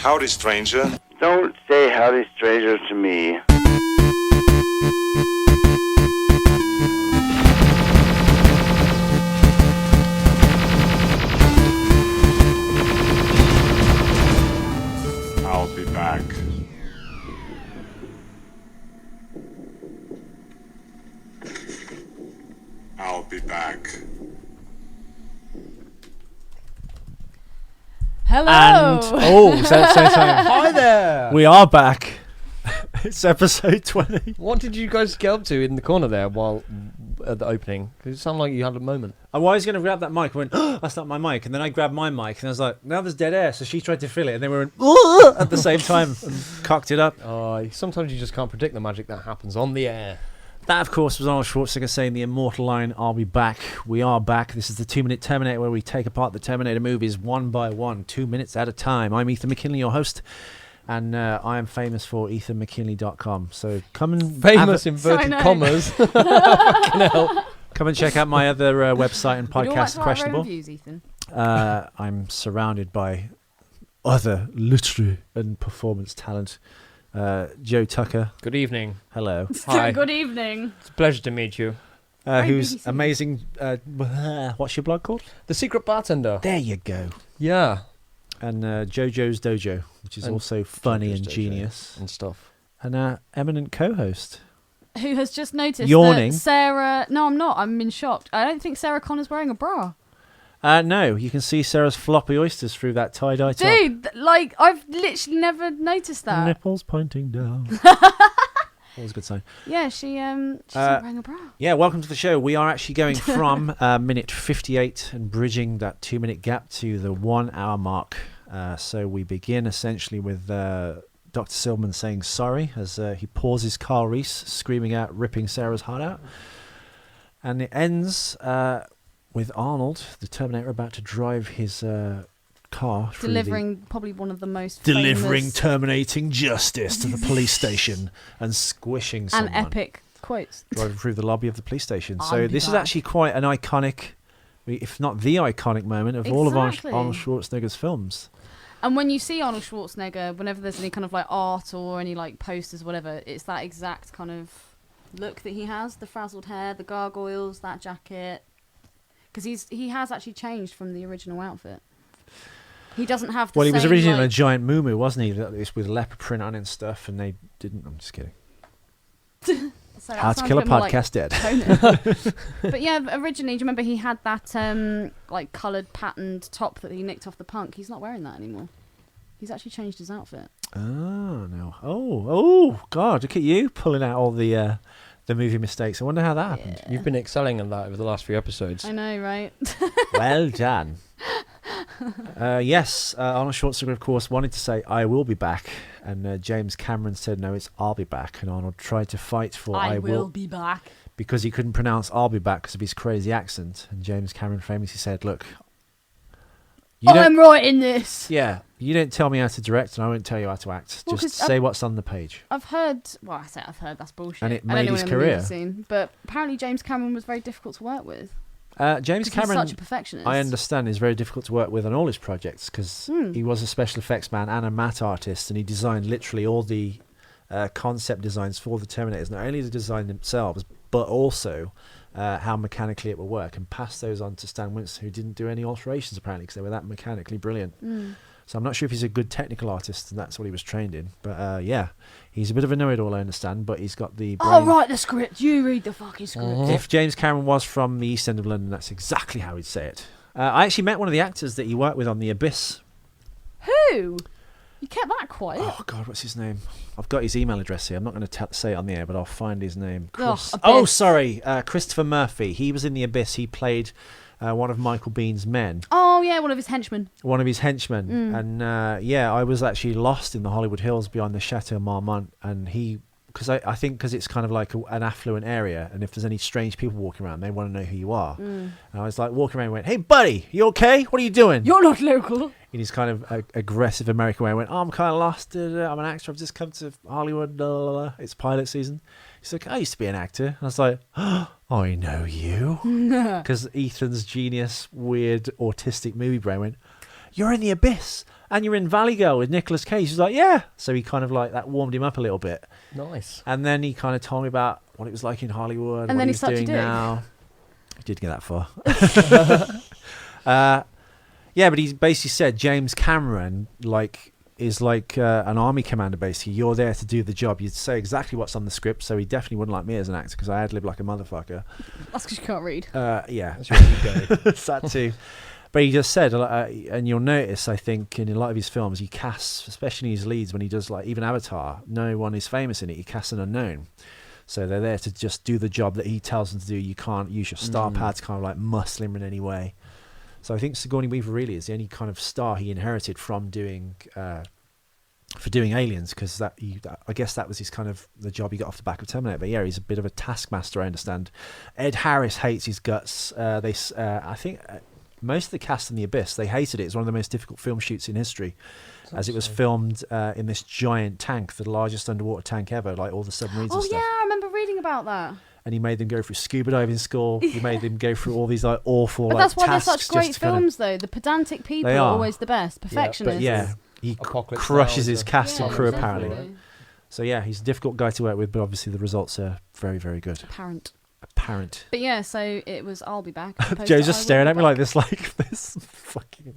Howdy, stranger. Don't say howdy, stranger, to me. I'll be back. I'll be back. Hello. Say hi there. We are back. It's episode 20. What did you guys get up to in the corner there while at the opening? 'Cause it sounded like you had a moment. I was going to grab that mic. I went, oh, that's not my mic. And then I grabbed my mic and I was like, now there's dead air. So she tried to fill it and they were in, at the same time and cocked it up. Sometimes you just can't predict the magic that happens on the air. That, of course, was Arnold Schwarzenegger saying the immortal line, I'll be back. We are back. This is the 2-Minute Terminator, where we take apart the Terminator movies one by one, 2 minutes at a time. I'm Ethan McKinley, your host, and I am famous for ethanmckinley.com. So come and... Famous inverted commas. Fucking hell. Come and check out my other website and podcast, Questionable. Reviews, Ethan. I'm surrounded by other literary and performance talent. Joe Tucker. Good evening. Hello. Hi. Good evening. It's a pleasure to meet you. Who's BBC. amazing. What's your blog called? The Secret Bartender. There you go. Yeah. And JoJo's Dojo, which is And also funny JoJo's and Dojo genius. and stuff. And our eminent co-host. Who has just noticed Yawning. that Sarah... No, I'm not. I'm in shock. I don't think Sarah Connor's wearing a bra. No, you can see Sarah's floppy oysters through that tie-dye top. Dude, like, I've literally never noticed that. Nipples pointing down. Always a good sign. Yeah, she's not wearing a bra. Yeah, welcome to the show. We are actually going from minute 58 and bridging that 2-minute gap to the 1 hour mark. So we begin essentially with Dr. Silverman saying sorry as he pauses Carl Reese screaming out, ripping Sarah's heart out. And it ends with Arnold, the Terminator, about to drive his car through Delivering probably one of the most delivering famous terminating justice to the police station and squishing and someone. epic quotes. Driving through the lobby of the police station. I'll So be this is back. actually quite an iconic, if not the iconic moment of all of Exactly. Arnold Schwarzenegger's films. And when you see Arnold Schwarzenegger, whenever there's any kind of like art or any like posters, whatever, it's that exact kind of look that he has: the frazzled hair, the gargoyles, that jacket. Because he has actually changed from the original outfit. He doesn't have the Well, he was same, originally in a like... giant moo-moo, wasn't he? That was with leopard print on it and stuff, and they didn't. I'm just kidding. So How that to sounds Kill a bit more like Podcast Dead. Conan. But yeah, originally, do you remember he had that like coloured patterned top that he nicked off the Punk? He's not wearing that anymore. He's actually changed his outfit. Oh, no. Oh, God, look at you pulling out all the movie mistakes. I wonder how that happened. Yeah. You've been excelling in that over the last few episodes. I know, right? Well done. Yes, Arnold Schwarzenegger, of course, wanted to say, I will be back. And James Cameron said, no, it's I'll be back. And Arnold tried to fight for I will be back. because he couldn't pronounce I'll be back because of his crazy accent. And James Cameron famously said, look, I'm writing this. Yeah, you don't tell me how to direct and I won't tell you how to act. Well, Just 'cause, say what's on the page. I've heard, well, I say I've heard, that's bullshit. And it I don't made know his anyone in the movie career. scene, but apparently James Cameron was very difficult to work with. James 'Cause Cameron, he's such a perfectionist. I understand, is very difficult to work with on all his projects because he was a special effects man and a matte artist, and he designed literally all the concept designs for the Terminators, not only the design themselves, but also how mechanically it will work, and passed those on to Stan Winston, who didn't do any alterations apparently because they were that mechanically brilliant. So I'm not sure if he's a good technical artist and that's what he was trained in, but yeah, he's a bit of a know-it-all, I understand, but he's got the brain. I'll write the script, you read the fucking script. If James Cameron was from the East End of London, that's exactly how he'd say it. I actually met one of the actors that he worked with on The Abyss. Who? You kept that quiet. Oh, God, what's his name? I've got his email address here. I'm not going to say it on the air, but I'll find his name. Abyss. Sorry. Christopher Murphy. He was in The Abyss. He played one of Michael Bean's men. Oh, yeah, one of his henchmen. One of his henchmen. And, yeah, I was actually lost in the Hollywood Hills behind the Chateau Marmont. And because I think because it's kind of like an affluent area, and if there's any strange people walking around, they want to know who you are. And I was like walking around and went, hey, buddy, you okay? What are you doing? You're not local. In his kind of aggressive American way, I went, oh, I'm kind of lost. I'm an actor. I've just come to Hollywood. Blah, blah, blah. It's pilot season. He's like, I used to be an actor. And I was like, oh, I know you. Because Ethan's genius, weird, autistic movie brain went, you're in The Abyss. and you're in Valley Girl with Nicolas Cage. He's like, yeah. So he kind of like, that warmed him up a little bit. Nice. And then he kind of told me about what it was like in Hollywood, And what then he he's sucked doing your dick. now. He did get that far. Yeah, but he basically said James Cameron is like an army commander. Basically, you're there to do the job. You'd say exactly what's on the script. So he definitely wouldn't like me as an actor because I ad-lib like a motherfucker. That's because you can't read. Yeah, That's your ego. it's that too. But he just said, and you'll notice, I think, in a lot of his films, he casts, especially his leads, when he does like even Avatar, no one is famous in it. He casts an unknown. So they're there to just do the job that he tells them to do. You can't use your star power to kind of like muscle him in any way. So I think Sigourney Weaver really is the only kind of star he inherited from doing Aliens, because I guess that was his kind of the job he got off the back of Terminator. But yeah, he's a bit of a taskmaster, I understand. Ed Harris hates his guts. I think most of the cast in The Abyss, they hated it. It's one of the most difficult film shoots in history, as it was filmed in this giant tank, the largest underwater tank ever, like all the submarines and Oh stuff. yeah, I remember reading about that. And he made them go through scuba diving school. He made them go through all these like awful But like that's why they're tasks such great just to kind of- films, though. The pedantic people They are are. always the best. Perfectionists. But yeah, he Apocalypse crushes Now his is a- cast and Yeah, crew definitely. apparently. So yeah, he's a difficult guy to work with, but obviously the results are very, very good. Apparent. But yeah, so it was I'll be back. as opposed Joe's to just I staring will at be me back. like this fucking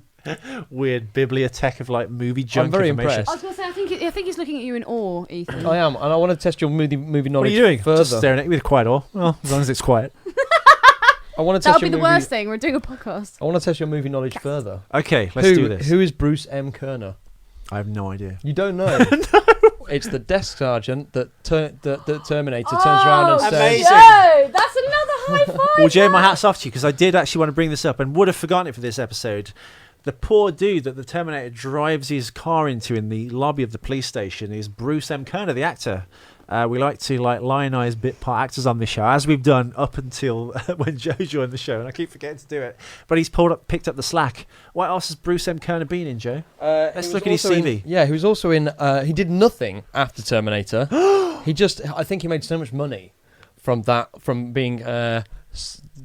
weird bibliothèque of like movie junk I'm very information. impressed. I was going to say, I think he's looking at you in awe, Ethan. I am, and I want to test your movie What are knowledge you doing? further. Just staring at you with quiet awe. Well, as long as it's quiet. I want to That test would be your the movie. worst thing. We're doing a podcast. I want to test your movie knowledge further. Okay, let's do this. Who is Bruce M Kerner? I have no idea. You don't know. It's the desk sergeant that Terminator turns around and says, Amazing. Joe, that's another high five. Well, Joe, my hat's off to you because I did actually want to bring this up and would have forgotten it for this episode. The poor dude that the Terminator drives his car into in the lobby of the police station is Bruce M Kerner, the actor. We like to lionize bit part actors on this show, as we've done up until when Joe joined the show, and I keep forgetting to do it. But he's picked up the slack. What else has Bruce M Kerner been in, Joe? Let's look at his CV. He was also in. He did nothing after Terminator. I think he made so much money from being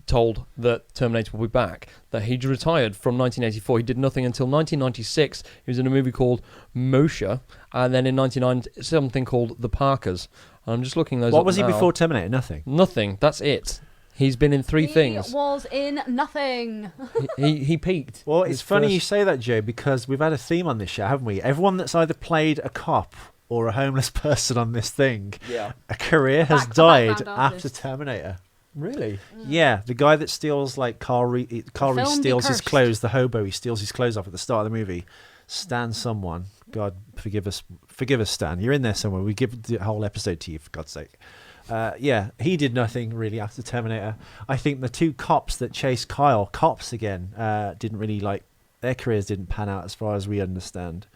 told that Terminator will be back, that he retired from 1984. He did nothing until 1996. He was in a movie called Moshe, and then in 1999 something called The Parkers. And I'm just looking those up What was he now. before Terminator? Nothing. Nothing. That's it. He's been in three things. He was in nothing. He peaked. Well, His it's funny first- you say that, Joe, because we've had a theme on this show, haven't we? Everyone that's either played a cop or a homeless person on this thing, a career has Back-to-back died band after artists. Terminator. Really? Yeah, the guy that steals like Carl Reed film steals Be his Cursed. clothes. The hobo, he steals his clothes off at the start of the movie. Stan, someone, God forgive us, Stan. You're in there somewhere. We give the whole episode to you for God's sake. Yeah, he did nothing really after Terminator. I think the two cops that chased Kyle, cops again, didn't really their careers didn't pan out as far as we understand.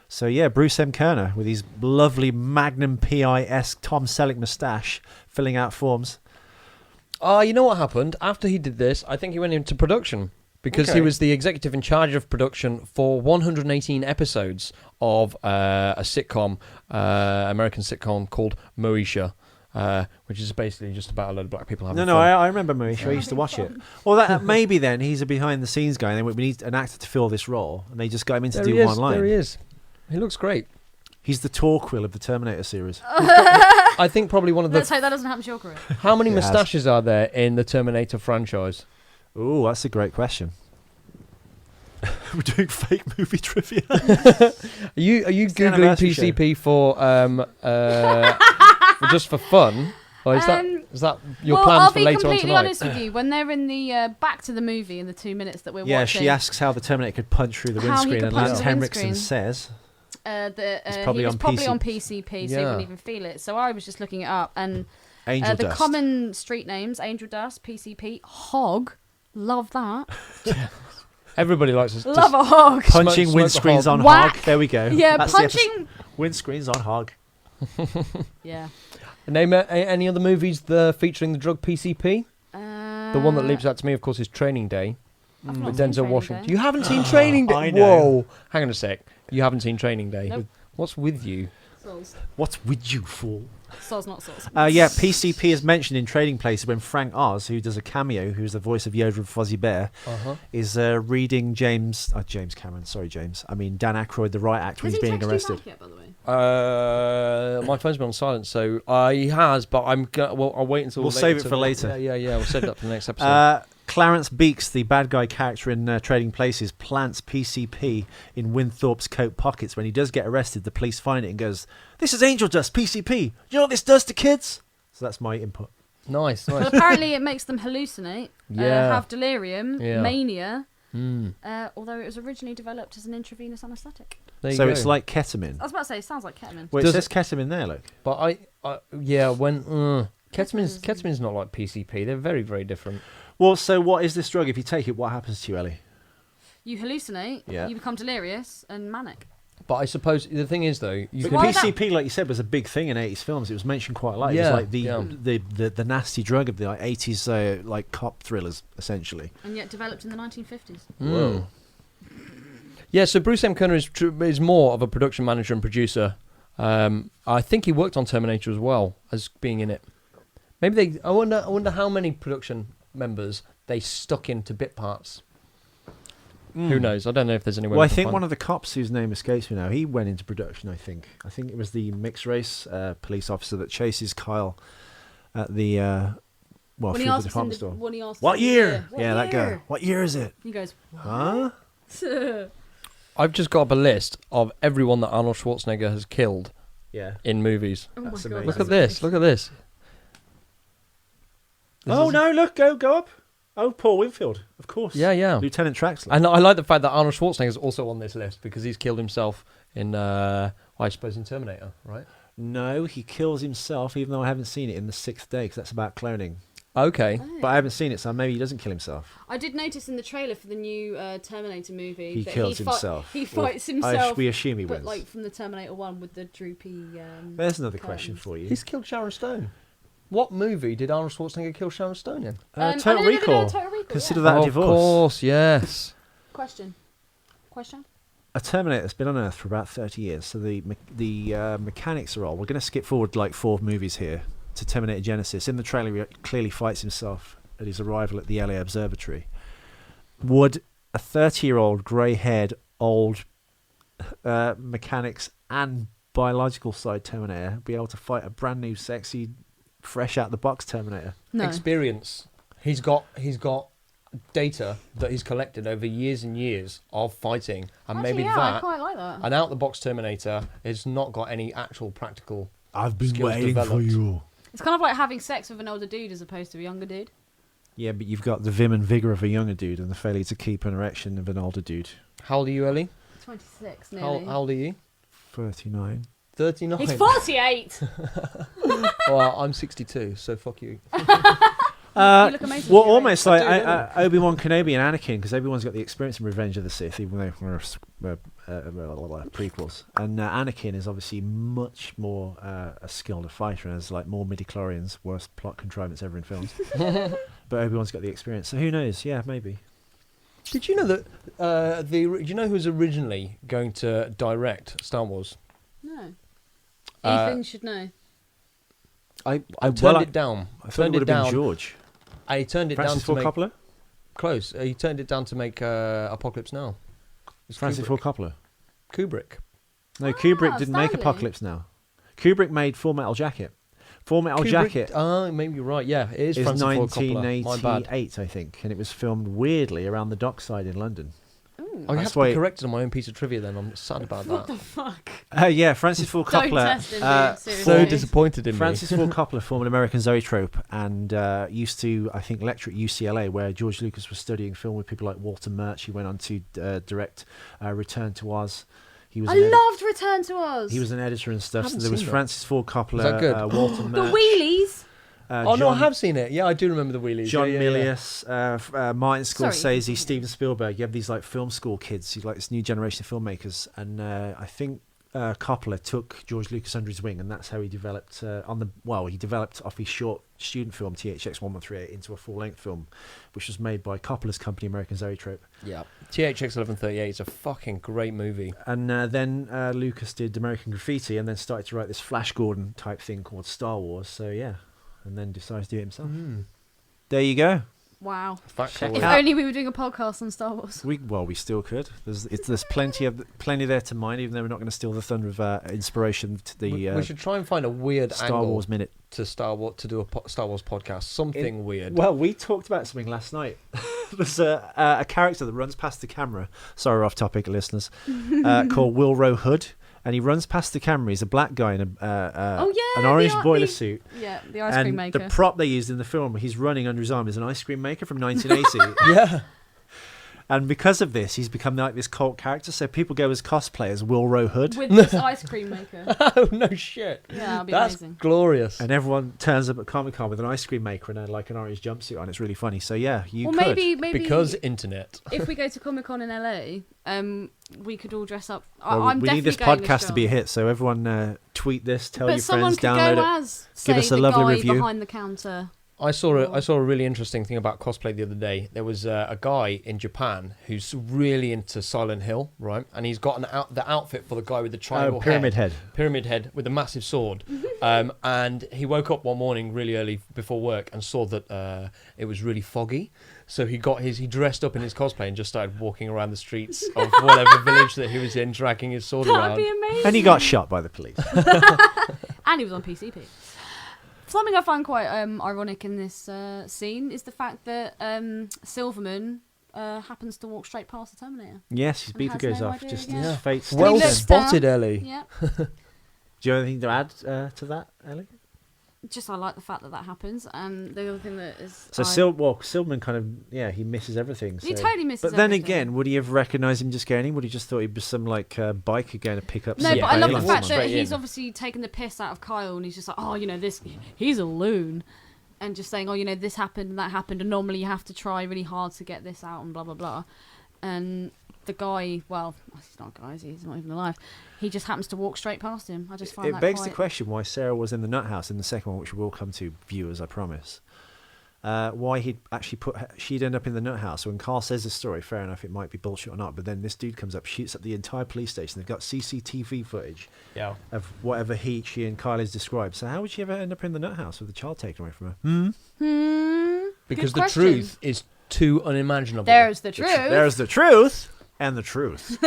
So yeah, Bruce M Kerner with his lovely Magnum PI-esque Tom Selleck moustache, filling out forms. You know what happened? After he did this, I think he went into production because he Okay. was the executive in charge of production for 118 episodes of a sitcom, American sitcom called Moesha, which is basically just about a load of black people having No, fun. I remember Moesha. I used to watch it. Well, that maybe then he's a behind-the-scenes guy, and we need an actor to fill this role, and they just got him in to There do he is. one line. There he is. He looks great. He's the Torquil of the Terminator series. I think probably one of Let's the. hope that doesn't happen to your career. How many It has. moustaches are there in the Terminator franchise? Ooh, that's a great question. We're doing fake movie trivia. Are you the googling anniversary show. PCP for just for fun, or is that your well, plans I'll for be later on completely tonight? honest with you. When they're in the back to the movie in the 2 minutes that we're Yeah, watching, she asks how the Terminator could punch through the How he windscreen, could and punch Lance through the Henriksen windscreen. says he probably was on probably PC. on PCP, so you Yeah. wouldn't even feel it. So I was just looking it up, and Angel the Dust. common street names: Angel Dust, PCP, Hog. Love that. Everybody likes us. Love a hog. Punching smoke a windscreens hog. on Whack. hog. There we go. Yeah, That's the episode. punching. Windscreens on hog. Yeah. Name any other movies featuring the drug PCP? The one that leaps out to me, of course, is Training Day I've not with seen Denzel Training Washington. Day. You haven't seen Training Day? I know. Whoa! Hang on a sec. You haven't seen Training Day? Nope. What's with you? Soz. What would you fool? Soz, not soz. Yeah, PCP is mentioned in Trading Places when Frank Oz, who does a cameo, who's the voice of Yoda and Fozzie Bear, is reading James Cameron. Sorry, James. I mean Dan Aykroyd, the right actor, Has who's he being texted arrested. you back yet, by the way? My phone's been on silent, so he has, but I'll wait until We'll save it for later. Yeah. We'll save that for the next episode. Clarence Beeks, the bad guy character in Trading Places, plants PCP in Winthorpe's coat pockets. When he does get arrested, the police find it and goes, "This is angel dust, PCP. You know what this does to kids?" So that's my input. Nice. Well, apparently it makes them hallucinate, Yeah. have delirium, Yeah. mania, although it was originally developed as an intravenous anaesthetic. There you So go. it's like ketamine. I was about to say, it sounds like ketamine. Well, it Does says ketamine there, look. But ketamine's not like PCP. They're very, very different. Well, so what is this drug? If you take it, what happens to you, Ellie? You hallucinate, Yeah. you become delirious and manic. But I suppose the thing is, though, you But can. Why PCP, like you said, was a big thing in 80s films. It was mentioned quite a lot. Yeah, It was like yeah. the nasty drug of the 80s like cop thrillers, essentially. And yet developed in the 1950s. Whoa. Yeah, so Bruce M Kerner is more of a production manager and producer. I think he worked on Terminator as well as being in it. Maybe I wonder how many production members they stuck into bit parts. Who knows? I don't know if there's anyone. Well, I think one of the cops whose name escapes me now, he went into production. I think it was the mixed race police officer that chases Kyle at the When he through the asks him department store. when he asks What him, year? What Yeah, that guy. year? What year is it? He goes, Huh? I've just got up a list of everyone that Arnold Schwarzenegger has killed Yeah. in movies. oh my That's god. amazing. Look at this. Look at this. Oh no! Look, go up. Oh, Paul Winfield, of course. Yeah. Lieutenant Traxler. And I like the fact that Arnold Schwarzenegger is also on this list because he's killed himself in, I suppose, in Terminator, right? No, he kills himself, even though I haven't seen it in The Sixth Day, because that's about cloning. Okay. But I haven't seen it, so maybe he doesn't kill himself. I did notice in the trailer for the new Terminator movie He that kills he himself. He Well, fights himself. we assume he but wins. like from the Terminator 1 with the droopy. There's another curtains. question for you. He's killed Sharon Stone. What movie did Arnold Schwarzenegger kill Sharon Stone in? Total no, Recall. Total Recall. Consider yeah. that a Of divorce. course, yes. Question. A Terminator that's been on Earth for about 30 years. So the mechanics are all. We're going to skip forward like 4 movies here to Terminator Genesis. In the trailer, he clearly fights himself at his arrival at the LA Observatory. Would a 30-year-old, grey-haired, old mechanics and biological side Terminator be able to fight a brand new, sexy, fresh out the box Terminator? No. Experience. He's got data that he's collected over years and years of fighting, and Actually, maybe yeah, I that quite like that. an out the box Terminator has not got any actual practical. I've been Skills waiting for developed. you. It's kind of like having sex with an older dude as opposed to a younger dude. Yeah, but you've got the vim and vigour of a younger dude and the failure to keep an erection of an older dude. How old are you, Ellie? 26 How nearly. old are you? 39. 39. He's 48. Well, I'm 62, so fuck you. You look amazing. Well, for your almost age. like I do, Obi-Wan Kenobi and Anakin, because everyone's got the experience in Revenge of the Sith, even though we're prequels. And Anakin is obviously much more a skilled fighter and has like more midi-chlorians, worst plot contrivance ever in films. But Obi-Wan's got the experience, so who knows? Yeah, maybe. Did you know that do you know who was originally going to direct Star Wars? No. Uh, Ethan should know. I Turned it down. I thought it Turned would it have been down. George. He turned it Francis down to Ford make Coppola? close. He turned it down to make Apocalypse Now. It's Francis Ford Coppola. Kubrick. No, Kubrick didn't make Stanley. Apocalypse Now. Kubrick made Full Metal Jacket. Full Metal Kubrick- Jacket Oh, maybe you're right. Yeah, it is is Francis Ford Coppola. My bad. 1988, I think, and it was filmed weirdly around the dockside in London. Ooh. I have That's to why- be corrected on my own piece of trivia. Then I'm sad about What that. the fuck? Yeah, Francis Ford Don't Coppola. test him, dude, So seriously. disappointed in Francis Ford Coppola formed an American Zoetrope and used to, I think, lecture at UCLA, where George Lucas was studying film with people like Walter Murch. He went on to direct Return to Oz. He was I an loved Return to Oz. he was an editor and stuff. So Haven't there was seen that. Francis Ford Coppola, that good? Walter the Murch, wheelies. Oh no, I have seen it. Yeah, I do remember the wheelies. John yeah, Milius, Martin Sorry. Scorsese, Steven Spielberg. You have these like film school kids, you like this new generation of filmmakers, and I think Coppola took George Lucas under his wing, and that's how he developed he developed off his short student film THX 1138 into a full-length film, which was made by Coppola's company, American Zoetrope. Yeah. THX 1138 is a fucking great movie. And then Lucas did American Graffiti, and then started to write this Flash Gordon type thing called Star Wars. So yeah, and then decided to do it himself. There you go. Wow. Factual. If only we were doing a podcast on Star Wars. We still could. There's plenty there to mine, even though we're not going to steal the thunder of inspiration to the. We should try and find a weird Star angle Wars minute to Star Wars to do a Star Wars podcast. Something weird. Well, we talked about something last night. There's a character that runs past the camera. Sorry, we're off topic, listeners. Called Wilro Hood. And he runs past the camera. He's a black guy in an orange boiler suit. Yeah, the ice cream maker. The prop they used in the film, he's running under his arm, is an ice cream maker from 1980. Yeah. And because of this, he's become like this cult character. So people go as cosplayers, Wilro Hood. With this ice cream maker. Oh, no shit. Yeah, that'd be That's amazing. glorious. And everyone turns up at Comic-Con with an ice cream maker and an orange jumpsuit on. It's really funny. So yeah, you could. Maybe because internet. if we go to Comic-Con in LA, we could all dress up. Well, we need this podcast to be a hit. So everyone tweet this, tell your friends, download it. Give us a lovely review. Behind the counter. I saw a really interesting thing about cosplay the other day. There was a guy in Japan who's really into Silent Hill, right? And he's got the outfit for the guy with the triangle pyramid head with a massive sword. And he woke up one morning really early before work and saw that it was really foggy. So he dressed up in his cosplay and just started walking around the streets of whatever village that he was in, dragging his sword around. That'd be amazing. and he got shot by the police. And he was on PCP. Something I find quite ironic in this scene is the fact that Silverman happens to walk straight past the Terminator. Yes, his And beeper has goes no off. idea, Just yeah. his fate's Well looks spotted, down. Ellie. Yeah. Do you have anything to add to that, Ellie? Just I like the fact that happens, and the other thing that is So Silverman kind of he misses everything. So. he totally misses. But then everything. again, would he have recognised him just going in? Would he just thought he'd be some like biker going to pick up? No, some but I love the bail or fact something? that Straight he's in. obviously taken the piss out of Kyle, and he's just like, oh, he's a loon, and just saying, oh, this happened and that happened, and normally you have to try really hard to get this out, and blah blah blah, and the guy, well, he's not a guy, he's not even alive. He just happens to walk straight past him. I just find that It begs quite... the question why Sarah was in the nut house in the second one, which we will come to, viewers, I promise. Why he'd actually she'd end up in the nut house. When Carl says this story, fair enough, it might be bullshit or not, but then this dude comes up, shoots up the entire police station. They've got CCTV footage of whatever she and Kyle has described. So how would she ever end up in the nut house with the child taken away from her? Because Good the question. truth is too unimaginable. There's the truth. There's the truth and the truth.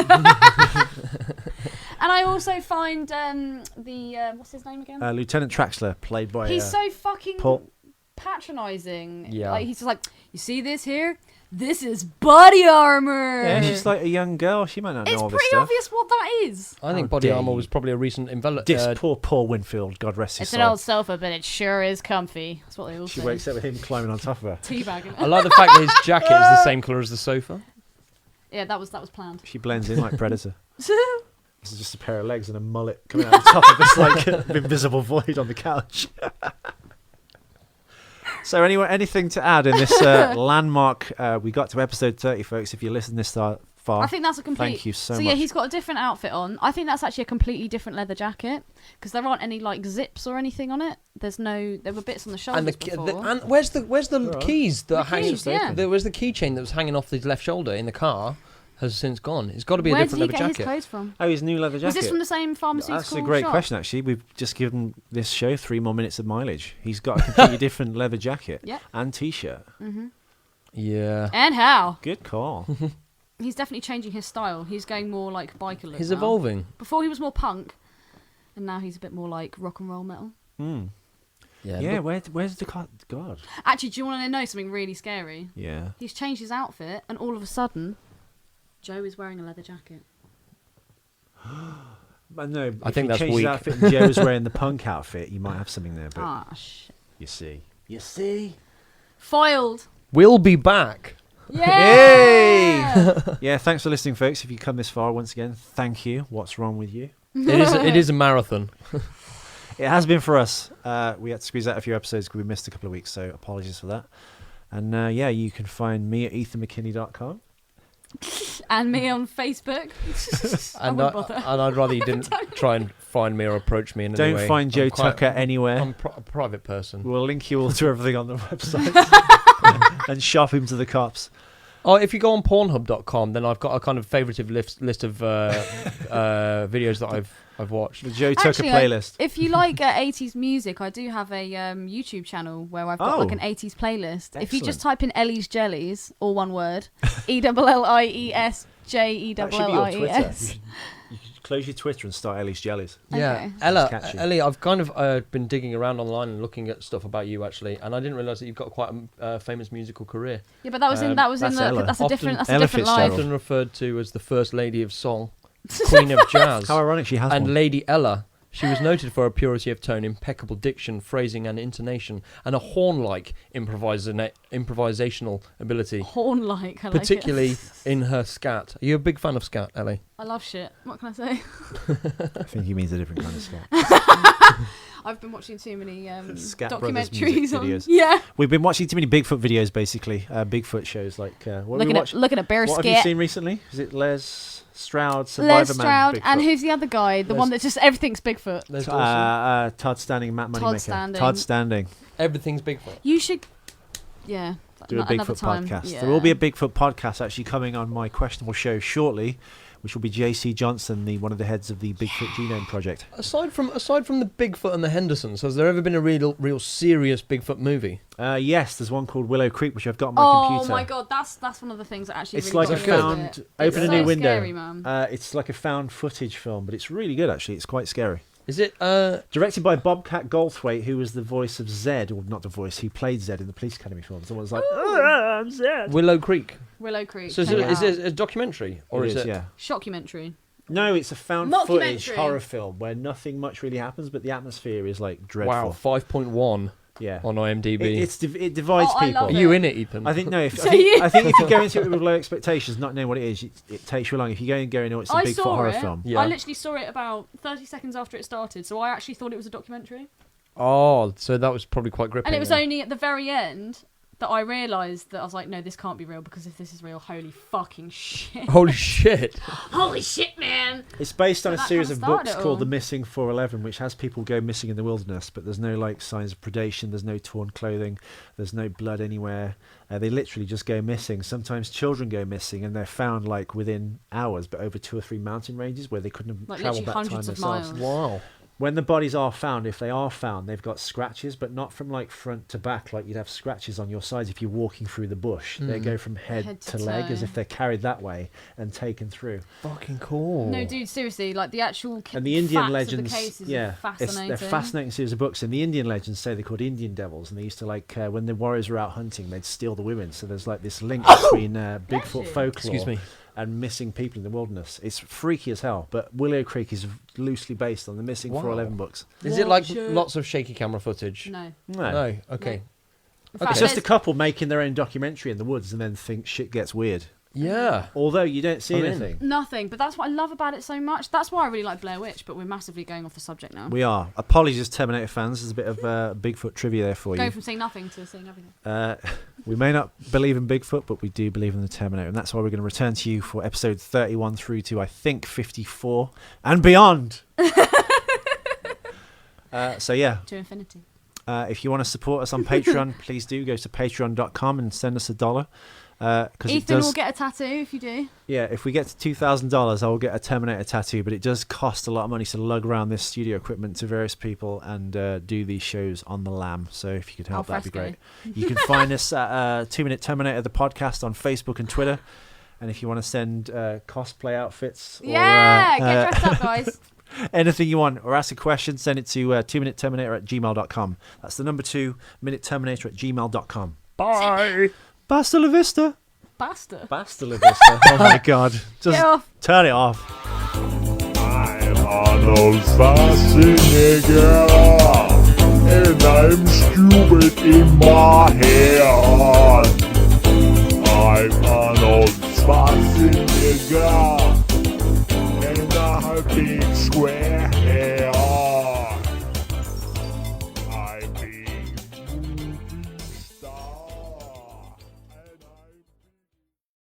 And I also find the what's his name again? Lieutenant Traxler, played by He's so fucking Paul. patronising. Yeah. Like, he's just like, you see this here? This is body armor. Yeah, she's like a young girl. She might not know It's all this pretty stuff. obvious what that is. I think How body dare armor you. was probably a recent Poor Paul Winfield, God rest his It's an soul. old sofa, but it sure is comfy. That's what they all She say. wakes up with him climbing on top of her. Teabagging. I like the fact that his jacket is the same colour as the sofa. Yeah, that was planned. She blends in like Predator. This is just a pair of legs and a mullet coming out the top of this like invisible void on the couch. So anyway, anything to add in this landmark? We got to episode 30, folks. If you listen this far, I think that's a complete. Thank you so yeah, much. he's got a different outfit on. I think that's actually a completely different leather jacket because there aren't any like zips or anything on it. There were bits on the shoulders And before. and where's the keys that The are hanging? keys, yeah. There was the keychain that was hanging off his left shoulder in the car. Has since gone. It's got to be Where a did different he leather get his jacket. clothes from? Oh, his new leather jacket. Was this from the same pharmaceutical That's a great shop? question, actually. We've just given this show 3 more minutes of mileage. He's got a completely different leather jacket Yep. and T-shirt. Yeah. And how? Good call. He's definitely changing his style. He's going more like biker look. He's now. evolving. Before he was more punk, and now he's a bit more like rock and roll metal. Yeah, where's the God? Actually, do you want to know something really scary? Yeah. He's changed his outfit, and all of a sudden, Joe is wearing a leather jacket. But no, I if think you that's change weak. his outfit and Joe's wearing the punk outfit, you might have something there. But Ah, shit. you see. Foiled. We'll be back. Yeah. Yeah, thanks for listening, folks. If you come this far, once again, thank you. What's wrong with you? It is a marathon. It has been for us. We had to squeeze out a few episodes because we missed a couple of weeks, so apologies for that. And yeah, you can find me at ethanmckinney.com. And me on Facebook. I And, wouldn't bother. and I'd rather you didn't try and find me or approach me in any way. Don't find Joe I'm quite- Tucker anywhere. I'm a private person. We'll link you all to everything on the website and shop him to the cops. Oh, if you go on Pornhub.com, then I've got a kind of favourative list of videos that I've watched. The Joe Tucker Actually, playlist. If you like 80s music, I do have a YouTube channel where I've got like an 80s playlist. If you just type in Ellie's Jellies, all one word, ELLIES That should be your Twitter. JELLIES. You should close your Twitter and start Ellie's Jellies. Okay. Yeah, That's catchy. Ellie, I've kind of been digging around online and looking at stuff about you actually, and I didn't realise that you've got quite a famous musical career. Yeah, but that was in that's the Ella. that's a different Ella life. Fitzgerald. Often referred to as the first lady of song, queen of jazz, How ironic she has and one. Lady Ella. She was noted for her purity of tone, impeccable diction, phrasing, and intonation, and a horn-like improvisational ability, Horn-like, I like particularly it. in her scat. Are you a big fan of scat, Ellie? I love shit. What can I say? I think he means a different kind of scat. I've been watching too many Scat Brothers music documentaries on. videos. Yeah. We've been watching too many Bigfoot videos, basically. Bigfoot shows like... what have we Looking watched? at bear What have you skit. seen recently? Is it Les Stroud, Survivor Les Stroud, Man, and Bigfoot? who's the other guy? The one that just everything's Bigfoot. There's Dawson. Todd Standing, Matt Todd Moneymaker. Standing. Todd Standing. Everything's Bigfoot. You should, yeah. Do a another Bigfoot time. podcast. Yeah. There will be a Bigfoot podcast actually coming on my questionable show shortly, which will be JC Johnson, one of the heads of the Bigfoot Genome Project. Aside from the Bigfoot and the Hendersons, has there ever been a real serious Bigfoot movie? Yes, there's one called Willow Creek, which I've got on my Oh computer. my god, that's one of the things that actually It's really like a got me into found... it. Open It's a new so window. Scary, man. It's like a found footage film, but it's really good actually. It's quite scary. Is it? Directed by Bobcat Goldthwait, who was the voice of Zed, or not the voice, he played Zed in the Police Academy films. Someone's like, oh, I'm Zed. Willow Creek. Willow Creek. So is check it, it out. a documentary or It is it? yeah. Shockumentary. No, it's a found footage Mockumentary. horror film where nothing much really happens, but the atmosphere is like dreadful. Wow, 5.1 Yeah. on IMDb. It divides Oh, I people. love Are you it. in it, Ethan? I think no. So you- I think if you go into it with low expectations, not knowing what it is, it takes you along. If you go and know it's a I Bigfoot saw horror it. film. Yeah. I literally saw it about 30 seconds after it started, so I actually thought it was a documentary. Oh, so that was probably quite gripping. And it was then. only at the very end that I realised that I was like, no, this can't be real, because if this is real, holy fucking shit. Holy shit! Holy shit, man! It's based on a that series kinda of books started it all. called The Missing 411, which has people go missing in the wilderness, but there's no like signs of predation. There's no torn clothing. There's no blood anywhere. They literally just go missing. Sometimes children go missing, and they're found like within hours, but over 2 or 3 mountain ranges where they couldn't have Like travelled literally that time hundreds of themselves. miles. Wow. When the bodies are found, if they are found, they've got scratches, but not from like front to back, like you'd have scratches on your sides if you're walking through the bush. They go from head to leg as toe. if they're carried that way and taken through. Fucking cool. No, dude, seriously, like the actual And the Indian facts legends, of the cases yeah, are fascinating. they're fascinating series of books. And the Indian legends say they're called Indian devils, and they used to like when the warriors were out hunting, they'd steal the women. So there's like this link between Bigfoot you? folklore Excuse me. and missing people in the wilderness. It's freaky as hell. But Willow Creek is loosely based on the Missing Wow. 411 books. Is it like Watch it. lots of shaky camera footage? No. No. Okay. In Okay. fact, It's just a there's- couple making their own documentary in the woods and then think shit gets weird. Yeah. Although you don't see I'm in. anything. Nothing, but that's what I love about it so much. That's why I really like Blair Witch, but we're massively going off the subject now. We are. Apologies, Terminator fans. There's a bit of Bigfoot trivia there for Go you. from seeing nothing to seeing everything. We may not believe in Bigfoot, but we do believe in the Terminator. And that's why we're going to return to you for episode 31 through to, I think, 54 and beyond. So, yeah. To infinity. If you want to support us on Patreon, please do go to patreon.com and send us $1. Because it Ethan does, will get a tattoo if you do. yeah, if we get to $2,000, I will get a Terminator tattoo. But it does cost a lot of money to lug around this studio equipment to various people and do these shows on the lam. So if you could help, Al that'd be fresco. great. You can find us at 2 Minute Terminator, the podcast, on Facebook and Twitter. And if you want to send cosplay outfits or Yeah, get dressed up, guys. anything you want, or ask a question, send it to 2minuteterminator@gmail.com. That's the number 2 minuteterminator@gmail.com. Bye. Basta la vista. Basta. Basta la vista. Oh my god. Just Get off. turn it off. I'm Arnold Schwarzenegger, and I'm stupid in my head. I'm Arnold Schwarzenegger.